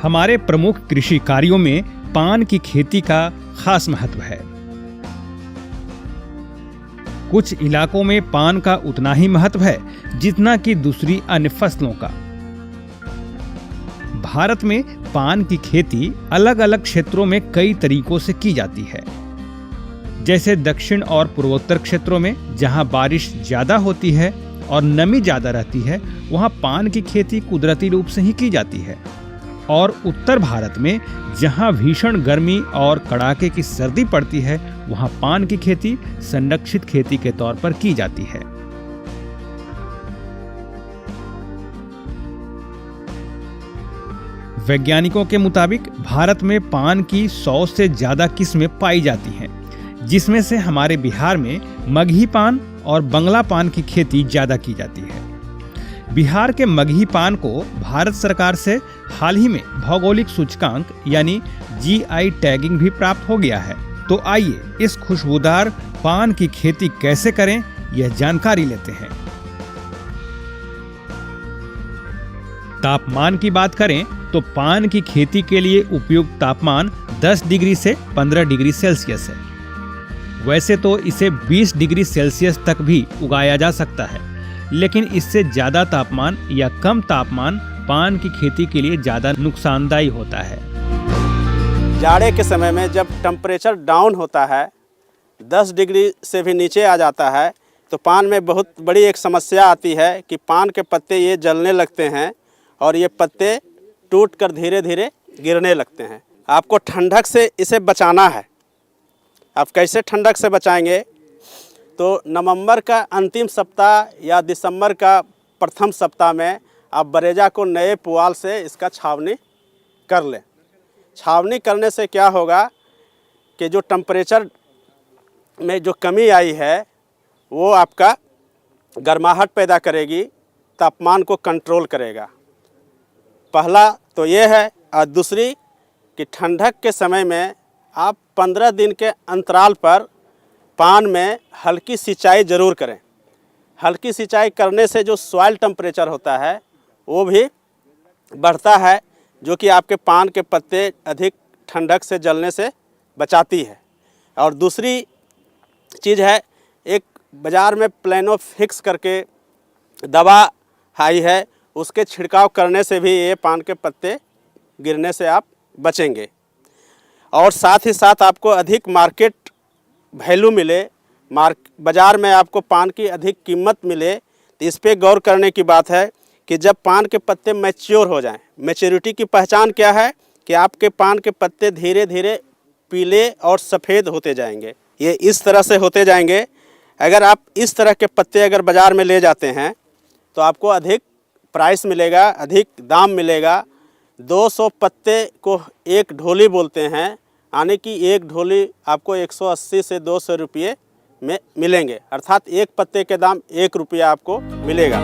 हमारे प्रमुख कृषि कार्यों में पान की खेती का खास महत्व है। कुछ इलाकों में पान का उतना ही महत्व है जितना कि दूसरी अन्य फसलों का। भारत में पान की खेती अलग अलग क्षेत्रों में कई तरीकों से की जाती है। जैसे दक्षिण और पूर्वोत्तर क्षेत्रों में जहां बारिश ज्यादा होती है और नमी ज्यादा रहती है, वहां पान की खेती कुदरती रूप से ही की जाती है। और उत्तर भारत में जहां भीषण गर्मी और कड़ाके की सर्दी पड़ती है, वहां पान की खेती संरक्षित खेती के तौर पर की जाती है। वैज्ञानिकों के मुताबिक भारत में पान की 100 से ज्यादा किस्में पाई जाती हैं, जिसमें से हमारे बिहार में मगही पान और बंगला पान की खेती ज्यादा की जाती है। बिहार के मगही पान को भारत सरकार से हाल ही में भौगोलिक सूचकांक यानी GI टैगिंग भी प्राप्त हो गया है। तो आइए इस खुशबूदार पान की खेती कैसे करें, यह जानकारी लेते हैं। तापमान की बात करें तो पान की खेती के लिए उपयुक्त तापमान 10 डिग्री से 15 डिग्री सेल्सियस है। वैसे तो इसे 20 डिग्री सेल्सियस तक भी उगाया जा सकता है, लेकिन इससे ज्यादा तापमान या कम तापमान पान की खेती के लिए ज्यादा नुकसानदायी होता है। जाड़े के समय में जब टेम्परेचर डाउन होता है, 10 डिग्री से भी नीचे आ जाता है, तो पान में बहुत बड़ी एक समस्या आती है कि पान के पत्ते ये जलने लगते हैं और ये पत्ते टूटकर धीरे धीरे गिरने लगते हैं। आपको ठंडक से इसे बचाना है। आप कैसे ठंडक से बचाएंगे? तो नवंबर का अंतिम सप्ताह या दिसंबर का प्रथम सप्ताह में आप बरेजा को नए पुआल से इसका छावनी कर लें। छावनी करने से क्या होगा कि जो टेम्परेचर में जो कमी आई है वो आपका गर्माहट पैदा करेगी, तापमान को कंट्रोल करेगा। पहला तो ये है। और दूसरी कि ठंडक के समय में आप 15 दिन के अंतराल पर पान में हल्की सिंचाई ज़रूर करें। हल्की सिंचाई करने से जो सॉइल टेम्परेचर होता है वो भी बढ़ता है, जो कि आपके पान के पत्ते अधिक ठंडक से जलने से बचाती है। और दूसरी चीज़ है, एक बाज़ार में प्लेनोफिक्स करके दवा आई है, उसके छिड़काव करने से भी ये पान के पत्ते गिरने से आप बचेंगे। और साथ ही साथ आपको अधिक मार्केट वैल्यू मिले, बाज़ार में आपको पान की अधिक कीमत मिले, तो इस पर गौर करने की बात है कि जब पान के पत्ते मैच्योर हो जाएं। मैच्योरिटी की पहचान क्या है कि आपके पान के पत्ते धीरे धीरे पीले और सफ़ेद होते जाएंगे। ये इस तरह से होते जाएंगे। अगर आप इस तरह के पत्ते अगर बाज़ार में ले जाते हैं तो आपको अधिक प्राइस मिलेगा, अधिक दाम मिलेगा। 200 पत्ते को एक ढोली बोलते हैं, यानी कि एक ढोली आपको 180 से 200 रुपये में मिलेंगे, अर्थात एक पत्ते के दाम 1 रुपया आपको मिलेगा।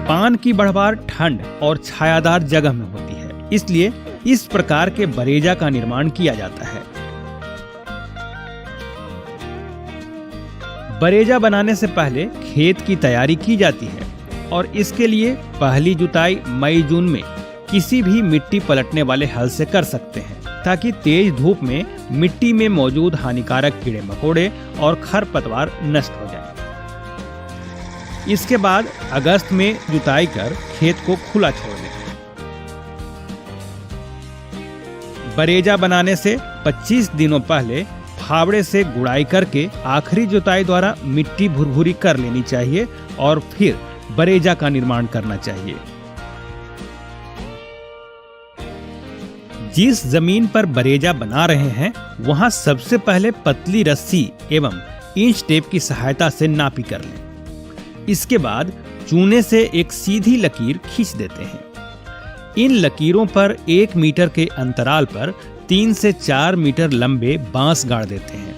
पान की बढ़वार ठंड और छायादार जगह में होती है, इसलिए इस प्रकार के बरेजा का निर्माण किया जाता है। बरेजा बनाने से पहले खेत की तैयारी की जाती है और इसके लिए पहली जुताई मई जून में किसी भी मिट्टी पलटने वाले हल से कर सकते हैं, ताकि तेज धूप में मिट्टी में मौजूद हानिकारक कीड़े मकोड़े और खरपतवार नष्ट हो जाएं। इसके बाद अगस्त में जुताई कर खेत को खुला छोड़ दें। बरेजा बनाने से 25 दिनों पहले फावड़े से गुड़ाई करके आखिरी जुताई द्वारा मिट्टी भुरभुरी कर लेनी चाहिए और फिर बरेजा का निर्माण करना चाहिए। जिस जमीन पर बरेजा बना रहे हैं वहां सबसे पहले पतली रस्सी एवं इंच टेप की सहायता से नापी कर लें। इसके बाद चूने से एक सीधी लकीर खींच देते हैं। इन लकीरों पर 1 मीटर के अंतराल पर 3 से 4 मीटर लंबे बांस गाड़ देते हैं।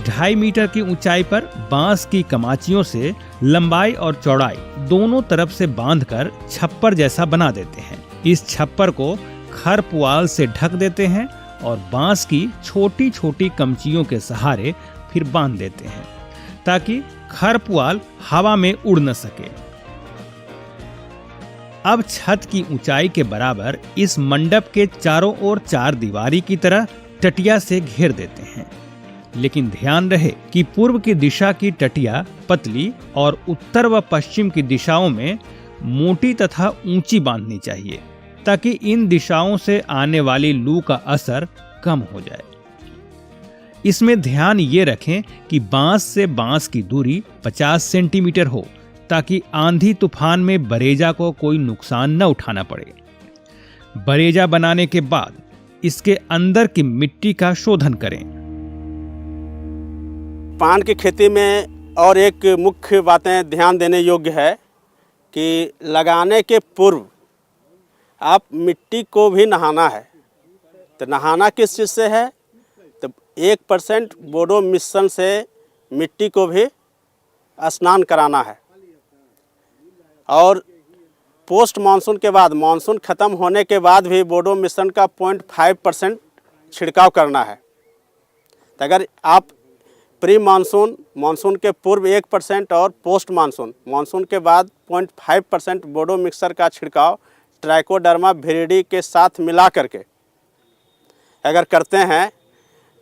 2.5 मीटर की ऊंचाई पर बांस की कमाचियों से लंबाई और चौड़ाई दोनों तरफ से बांधकर छप्पर जैसा बना देते हैं। इस छप्पर को खर पुआल से ढक देते हैं और बांस की छोटी छोटी कमचियों के सहारे फिर बांध देते हैं, ताकि खर पुआल हवा में उड़ न सके। अब छत की ऊंचाई के बराबर इस मंडप के चारों ओर 4 दीवारी की तरह टटिया से घेर देते हैं। लेकिन ध्यान रहे कि पूर्व की दिशा की टटिया पतली और उत्तर व पश्चिम की दिशाओं में मोटी तथा ऊंची बांधनी चाहिए, ताकि इन दिशाओं से आने वाली लू का असर कम हो जाए। इसमें ध्यान ये रखें कि बांस से बांस की दूरी 50 सेंटीमीटर हो, ताकि आंधी तूफान में बरेजा को कोई नुकसान न उठाना पड़े। बरेजा बनाने के बाद इसके अंदर की मिट्टी का शोधन करें। पान की खेती में और एक मुख्य बातें ध्यान देने योग्य है कि लगाने के पूर्व आप मिट्टी को भी नहाना है। तो नहाना किस चीज़ से है? तो 1% बोडो मिश्रण से मिट्टी को भी स्नान कराना है। और पोस्ट मानसून के बाद, मानसून ख़त्म होने के बाद भी बोडो मिश्रण का 0.5% छिड़काव करना है। तो अगर आप प्री मानसून, मानसून के पूर्व 1% और पोस्ट मानसून, मानसून के बाद 0.5% बोडो मिक्सर का छिड़काव ट्राइकोडर्मा विरिडी के साथ मिला करके अगर करते हैं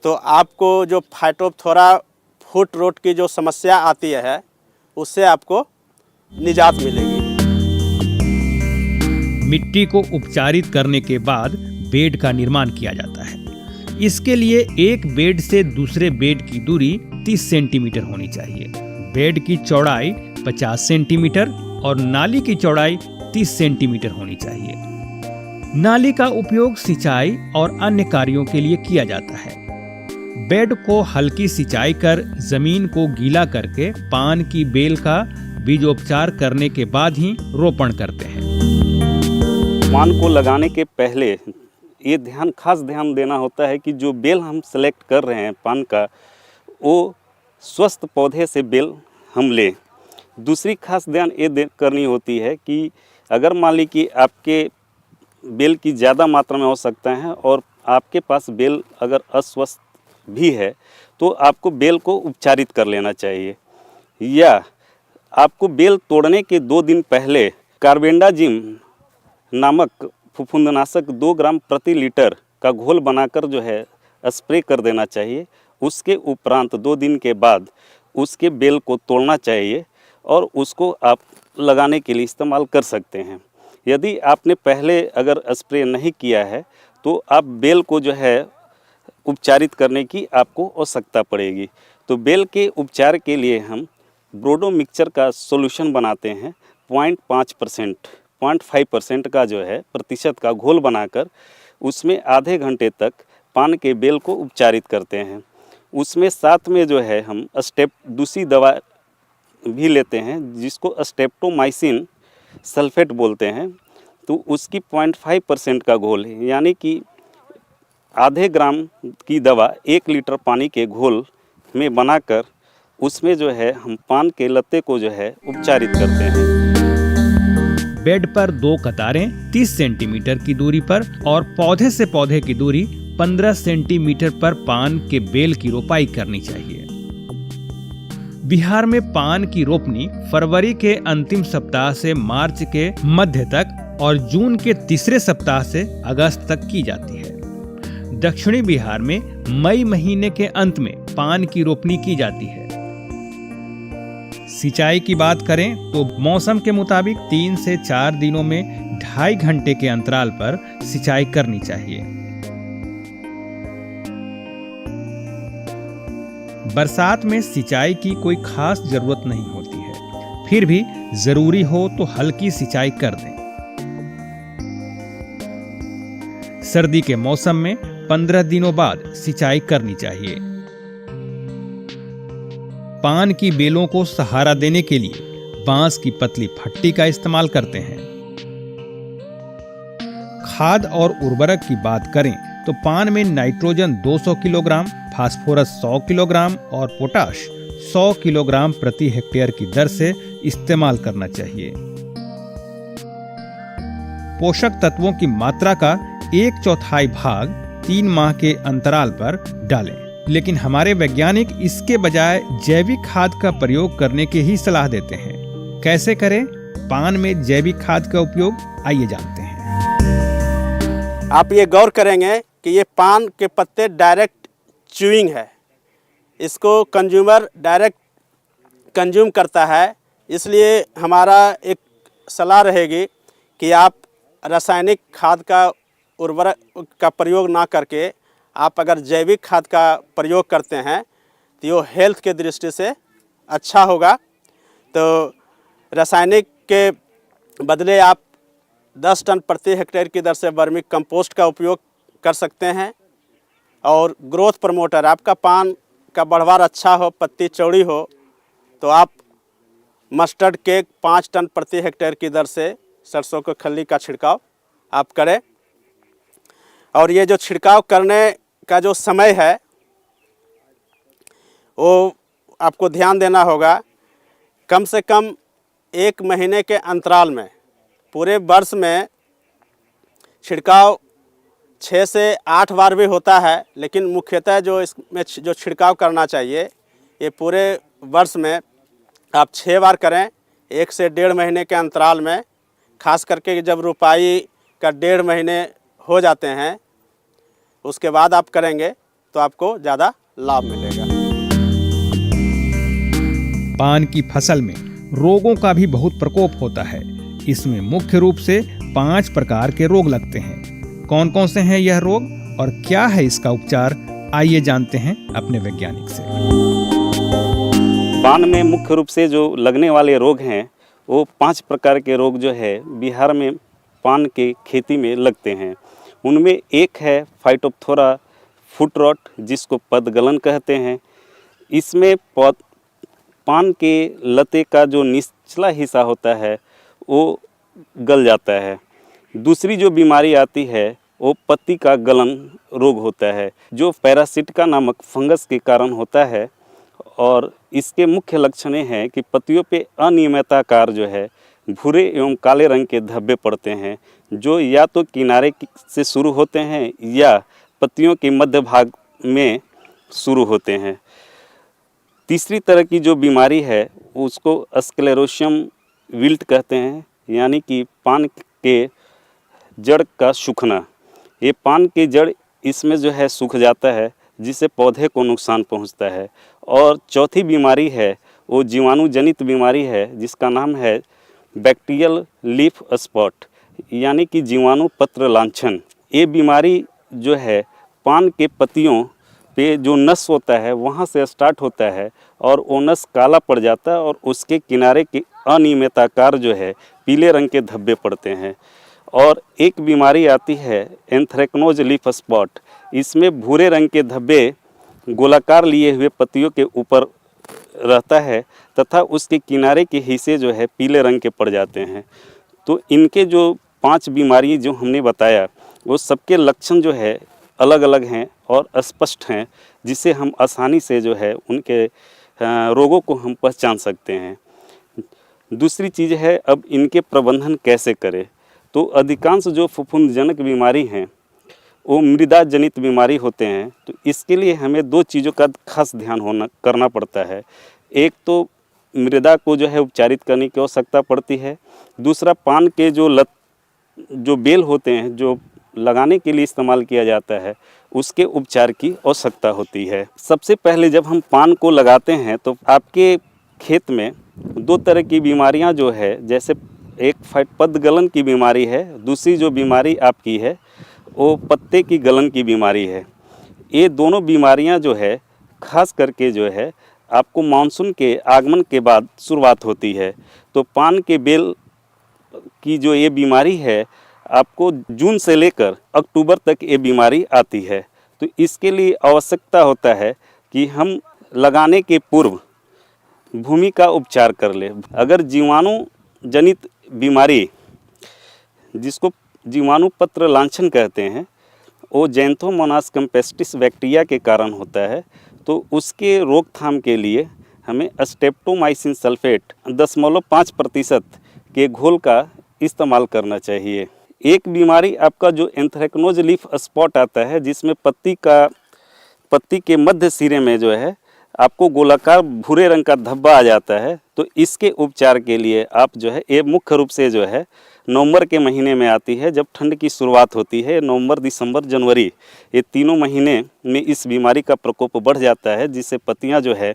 तो आपको जो फाइटोप्थोरा फुट रोट की जो समस्या आती है उससे आपको निजात मिलेगी। मिट्टी को उपचारित करने के बाद बेड का निर्माण किया जाता है। इसके लिए एक बेड से दूसरे बेड की दूरी 30 सेंटीमीटर होनी चाहिए। बेड की चौड़ाई 50 सेंटीमीटर और नाली की चौड़ाई 30 सेंटीमीटर होनी चाहिए। नाली का उपयोग सिंचाई और अन्य कार्यों के लिए किया जाता है। बेड को हल्की सिंचाई कर जमीन को गीला करके पान की बेल का बीजोपचार करने के बाद ही रोपण करते हैं। पान को लगाने के पहले ये खास ध्यान देना होता है कि जो बेल हम सेलेक्ट कर रहे हैं पान का, वो स्वस्थ पौधे से बेल हम लें। दूसरी खास ध्यान ये करनी होती है कि अगर मान ली कि आपके बेल की ज़्यादा मात्रा में हो सकता है और आपके पास बेल अगर अस्वस्थ भी है तो आपको बेल को उपचारित कर लेना चाहिए, या आपको बेल तोड़ने के 2 दिन पहले कार्बेंडाजिम नामक फफूंदनाशक 2 ग्राम प्रति लीटर का घोल बनाकर जो है स्प्रे कर देना चाहिए। उसके उपरांत 2 दिन के बाद उसके बेल को तोड़ना चाहिए और उसको आप लगाने के लिए इस्तेमाल कर सकते हैं। यदि आपने पहले अगर स्प्रे नहीं किया है तो आप बेल को जो है उपचारित करने की आपको आवश्यकता पड़ेगी। तो बेल के उपचार के लिए हम ब्रोडो मिक्सचर का सॉल्यूशन बनाते हैं। 0.5% का जो है प्रतिशत का घोल बनाकर उसमें आधे घंटे तक पान के बेल को उपचारित करते हैं। उसमें साथ में जो है हम दूसरी दवा भी लेते हैं जिसको स्टेप्टोमाइसिन सल्फेट बोलते हैं। तो उसकी 0.5% का घोल है, यानी कि आधे ग्राम की दवा 1 लीटर पानी के घोल में बनाकर उसमें जो है हम पान के लत्ते को जो है उपचारित करते हैं। बेड पर 2 कतारें 30 सेंटीमीटर की दूरी पर और पौधे से पौधे की दूरी 15 सेंटीमीटर पर पान के बेल की रोपाई करनी चाहिए। बिहार में पान की रोपनी फरवरी के अंतिम सप्ताह से मार्च के मध्य तक और जून के तीसरे सप्ताह से अगस्त तक की जाती है। दक्षिणी बिहार में मई महीने के अंत में पान की रोपनी की जाती है। सिंचाई की बात करें तो मौसम के मुताबिक 3 से 4 दिनों में 2.5 घंटे के अंतराल पर सिंचाई करनी चाहिए। बरसात में सिंचाई की कोई खास जरूरत नहीं होती है, फिर भी जरूरी हो तो हल्की सिंचाई कर दें। सर्दी के मौसम में 15 दिनों बाद सिंचाई करनी चाहिए। पान की बेलों को सहारा देने के लिए बांस की पतली फट्टी का इस्तेमाल करते हैं। खाद और उर्वरक की बात करें तो पान में नाइट्रोजन 200 किलोग्राम, फास्फोरस 100 किलोग्राम और पोटाश 100 किलोग्राम प्रति हेक्टेयर की दर से इस्तेमाल करना चाहिए। पोषक तत्वों की मात्रा का 1/4 भाग 3 माह के अंतराल पर डालें, लेकिन हमारे वैज्ञानिक इसके बजाय जैविक खाद का प्रयोग करने की ही सलाह देते हैं। कैसे करें? पान में जैविक खाद का उपयोग, आइए जानते हैं। आप ये गौर करेंगे कि ये पान के पत्ते डायरेक्ट च्यूइंग है, इसको कंज्यूमर डायरेक्ट कंज्यूम करता है। इसलिए हमारा एक सलाह रहेगी कि आप रासायनिक खाद का उर्वरक का प्रयोग ना करके आप अगर जैविक खाद का प्रयोग करते हैं तो ये हेल्थ के दृष्टि से अच्छा होगा। तो रासायनिक के बदले आप 10 टन प्रति हेक्टेयर की दर से वर्मी कंपोस्ट का उपयोग कर सकते हैं। और ग्रोथ प्रमोटर, आपका पान का बढ़वार अच्छा हो, पत्ती चौड़ी हो, तो आप मस्टर्ड केक 5 टन प्रति हेक्टेयर की दर से सरसों के खल्ली का छिड़काव आप करें। और ये जो छिड़काव करने का जो समय है वो आपको ध्यान देना होगा, कम से कम 1 महीने के अंतराल में। पूरे वर्ष में छिड़काव 6 से 8 बार भी होता है, लेकिन मुख्यतः जो इसमें जो छिड़काव करना चाहिए ये पूरे वर्ष में आप 6 बार करें, 1 से 1.5 महीने के अंतराल में। खास करके जब रुपाई का 1.5 महीने हो जाते हैं उसके बाद आप करेंगे तो आपको ज़्यादा लाभ मिलेगा। पान की फसल में रोगों का भी बहुत प्रकोप होता है। इसमें मुख्य रूप से 5 प्रकार के रोग लगते हैं। कौन कौन से हैं यह रोग और क्या है इसका उपचार, आइए जानते हैं अपने वैज्ञानिक से। पान में मुख्य रूप से जो लगने वाले रोग हैं वो 5 प्रकार के रोग जो है बिहार में पान के खेती में लगते हैं। उनमें एक है फाइटोप्थोरा फुट रॉट, जिसको पदगलन कहते हैं। इसमें पान के लते का जो निचला हिस्सा होता है वो गल जाता है। दूसरी जो बीमारी आती है वो पत्ती का गलन रोग होता है, जो पैरासिटिका नामक फंगस के कारण होता है। और इसके मुख्य लक्षण हैं कि पत्तियों पे अनियमिताकार जो है भूरे एवं काले रंग के धब्बे पड़ते हैं, जो या तो किनारे से शुरू होते हैं या पत्तियों के मध्य भाग में शुरू होते हैं। तीसरी तरह की जो बीमारी है उसको स्क्लेरोसियम विल्ट कहते हैं, यानी कि पान के जड़ का सूखना। ये पान के जड़ इसमें जो है सूख जाता है, जिससे पौधे को नुकसान पहुंचता है। और चौथी बीमारी है वो जीवाणु जनित बीमारी है, जिसका नाम है बैक्टीरियल लीफ स्पॉट, यानी कि जीवाणु पत्र लांछन। ये बीमारी जो है पान के पत्तियों पे जो नस होता है वहाँ से स्टार्ट होता है और वो नस काला पड़ जाता है और उसके किनारे के अनियमिताकार जो है पीले रंग के धब्बे पड़ते हैं। और एक बीमारी आती है एंथ्रेक्नोज लीफ स्पॉट। इसमें भूरे रंग के धब्बे गोलाकार लिए हुए पत्तियों के ऊपर रहता है तथा उसके किनारे के हिस्से जो है पीले रंग के पड़ जाते हैं। तो इनके जो 5 बीमारी जो हमने बताया वो सबके लक्षण जो है अलग अलग हैं और स्पष्ट हैं, जिससे हम आसानी से जो है उनके रोगों को हम पहचान सकते हैं। दूसरी चीज़ है अब इनके प्रबंधन कैसे करें। तो अधिकांश जो फफूंदजनक बीमारी हैं वो मृदा जनित बीमारी होते हैं। तो इसके लिए हमें 2 चीज़ों का खास ध्यान करना पड़ता है। एक तो मृदा को जो है उपचारित करने की आवश्यकता पड़ती है। दूसरा पान के जो बेल होते हैं जो लगाने के लिए इस्तेमाल किया जाता है उसके उपचार की आवश्यकता होती है। सबसे पहले जब हम पान को लगाते हैं तो आपके खेत में 2 तरह की बीमारियां जो है, जैसे एक पदगलन की बीमारी है, दूसरी जो बीमारी आपकी है वो पत्ते की गलन की बीमारी है। ये दोनों बीमारियां जो है खास करके जो है आपको मानसून के आगमन के बाद शुरुआत होती है। तो पान के बेल की जो ये बीमारी है आपको जून से लेकर अक्टूबर तक ये बीमारी आती है। तो इसके लिए आवश्यकता होता है कि हम लगाने के पूर्व भूमि का उपचार कर ले। अगर जीवाणु जनित बीमारी, जिसको जीवाणु पत्र लांछन कहते हैं, वो जैंथोमोनास कैम्पेस्टिस बैक्टीरिया के कारण होता है, तो उसके रोकथाम के लिए हमें स्ट्रेप्टोमाइसिन सल्फेट 0.5% के घोल का इस्तेमाल करना चाहिए। एक बीमारी आपका जो एंथ्रेक्नोज लीफ स्पॉट आता है, जिसमें पत्ती के मध्य सिरे में जो है आपको गोलाकार भूरे रंग का धब्बा आ जाता है, तो इसके उपचार के लिए आप जो है, ये मुख्य रूप से जो है नवंबर के महीने में आती है, जब ठंड की शुरुआत होती है। नवंबर, दिसंबर, जनवरी, ये तीनों महीने में इस बीमारी का प्रकोप बढ़ जाता है, जिससे पत्तियां जो है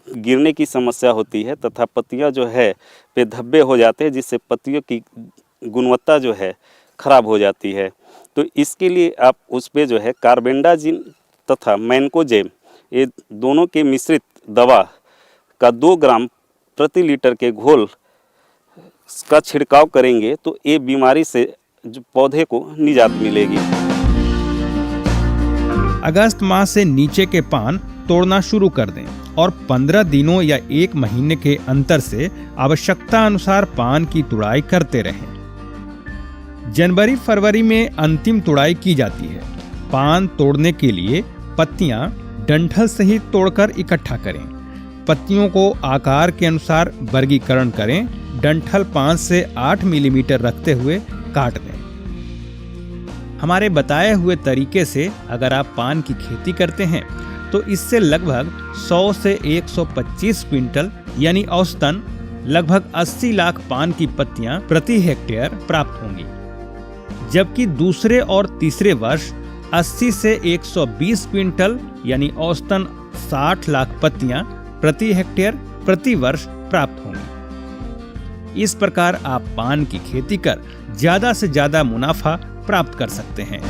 गिरने की समस्या होती है तथा पत्तियां जो है पे धब्बे हो जाते हैं, जिससे पत्तियों की गुणवत्ता जो है खराब हो जाती है। तो इसके लिए आप उस पे जो है कार्बेंडाजिम तथा मैनकोजेब, ये दोनों के मिश्रित दवा का 2 ग्राम प्रति लीटर के घोल का छिड़काव करेंगे, तो ये बीमारी से जो पौधे को निजात मिलेगी। अगस्त माह से नीचे के पान तोड़ना शुरू कर दें और 15 दिनों या 1 महीने के अंतर से आवश्यकता अनुसार पान की तुड़ाई करते रहें। जनवरी फरवरी में अंतिम तुड़ाई की जाती है। पान तोड़ने के लिए पत्तियां डंठल सहित तोड़कर इकट्ठा करें। पत्तियों को आकार के अनुसार वर्गीकरण करें। डंठल 5 से 8 मिलीमीटर रखते हुए काट दें। हमारे बताए हुए तरीके से अगर आप पान की खेती करते हैं तो इससे लगभग 100 से 125 क्विंटल यानी औसतन लगभग 80 लाख पान की पत्तियां प्रति हेक्टेयर प्राप्त होंगी, जबकि दूसरे और तीसरे वर्ष 80 से 120 क्विंटल यानी औसतन 60 लाख पत्तियां प्रति हेक्टेयर प्रति वर्ष प्राप्त होंगी। इस प्रकार आप पान की खेती कर ज्यादा से ज्यादा मुनाफा प्राप्त कर सकते हैं।